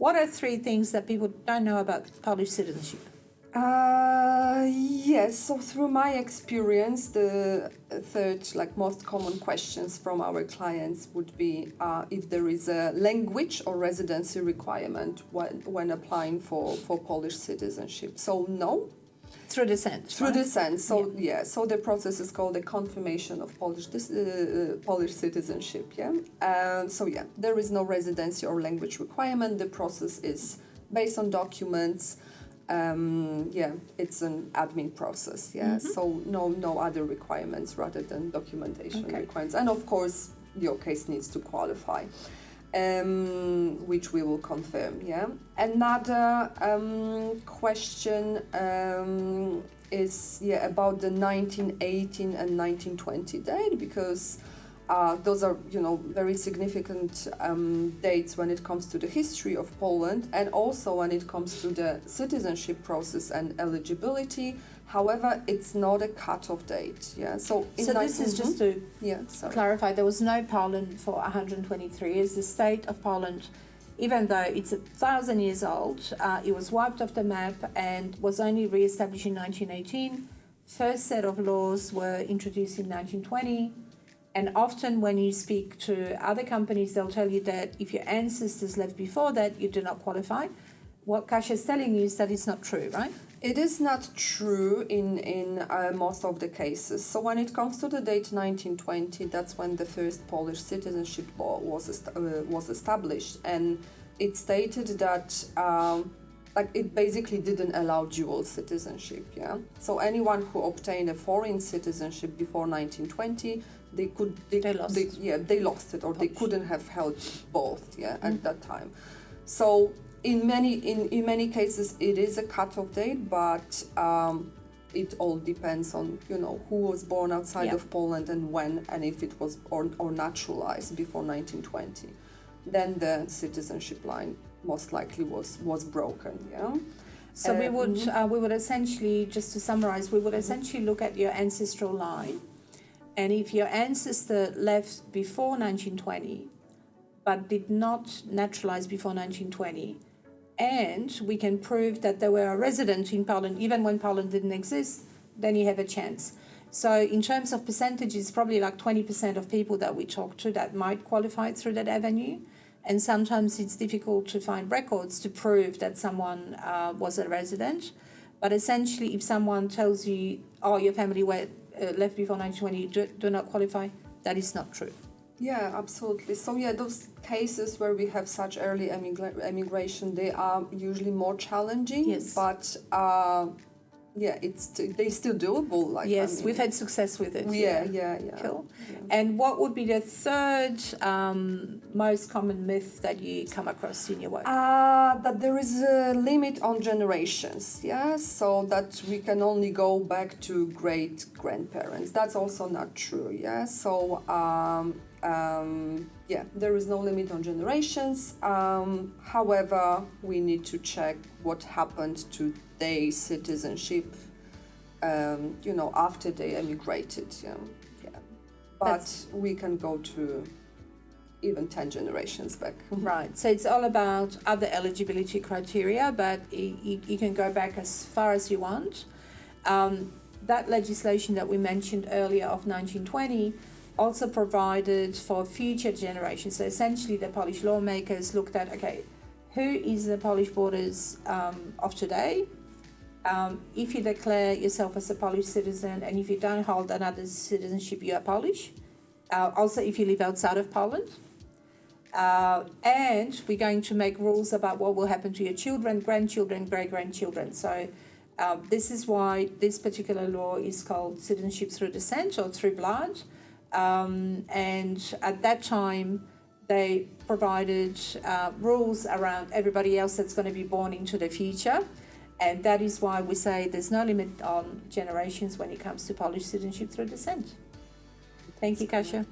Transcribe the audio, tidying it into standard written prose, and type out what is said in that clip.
What are three things that people don't know about Polish citizenship? Yes, so through my experience, the third, most common questions from our clients would be if there is a language or residency requirement when applying for Polish citizenship. So no. Through descent. Through descent. So so the process is called the confirmation of Polish citizenship. There is no residency or language requirement. The process is based on documents. It's an admin process. So no other requirements rather than documentation requirements. And of course, your case needs to qualify. Which we will confirm. Another question is about the 1918 and 1920 date, because those are very significant dates when it comes to the history of Poland, and also when it comes to the citizenship process and eligibility. However, it's not a cut-off date. So this is just to clarify, there was no Poland for 123 years. The state of Poland, even though it's 1,000 years old, it was wiped off the map and was only re-established in 1918. First set of laws were introduced in 1920. And often when you speak to other companies, they'll tell you that if your ancestors left before that, you do not qualify. What Kasia is telling you is that it's not true, right? It is not true in most of the cases. So when it comes to the date 1920, that's when the first Polish citizenship law was established, and it stated that it basically didn't allow dual citizenship. So anyone who obtained a foreign citizenship before 1920, they lost it, or they couldn't have held both. At that time. So in many cases it is a cutoff date, but it all depends on who was born outside of Poland and when, and if it was or naturalized before 1920, then the citizenship line most likely was broken. So we would essentially, just to summarize, we would essentially look at your ancestral line, and if your ancestor left before 1920 but did not naturalize before 1920, and we can prove that they were a resident in Poland even when Poland didn't exist, then you have a chance. So in terms of percentages, probably like 20% of people that we talk to that might qualify through that avenue. And sometimes it's difficult to find records to prove that someone was a resident. But essentially, if someone tells you, your family were left before 1920, do not qualify, that is not true. Yeah, absolutely. So those cases where we have such early emigration, they are usually more challenging. Yes. But they're still doable. We've had success with it. Yeah. Cool. Yeah. And what would be the third most common myth that you come across in your work? That there is a limit on generations. So that we can only go back to great grandparents. That's also not true. So there is no limit on generations. However, we need to check what happened to their citizenship, after they emigrated. But we can go to even 10 generations back. Right. So it's all about other eligibility criteria, but you can go back as far as you want. That legislation that we mentioned earlier of 1920 also provided for future generations. So essentially the Polish lawmakers looked at, who is the Polish borders of today? If you declare yourself as a Polish citizen, and if you don't hold another citizenship, you are Polish. Also, if you live outside of Poland. And we're going to make rules about what will happen to your children, grandchildren, great-grandchildren. So this is why this particular law is called citizenship through descent or through blood. And at that time, they provided rules around everybody else that's going to be born into the future. And that is why we say there's no limit on generations when it comes to Polish citizenship through descent. Thank you, Kasia.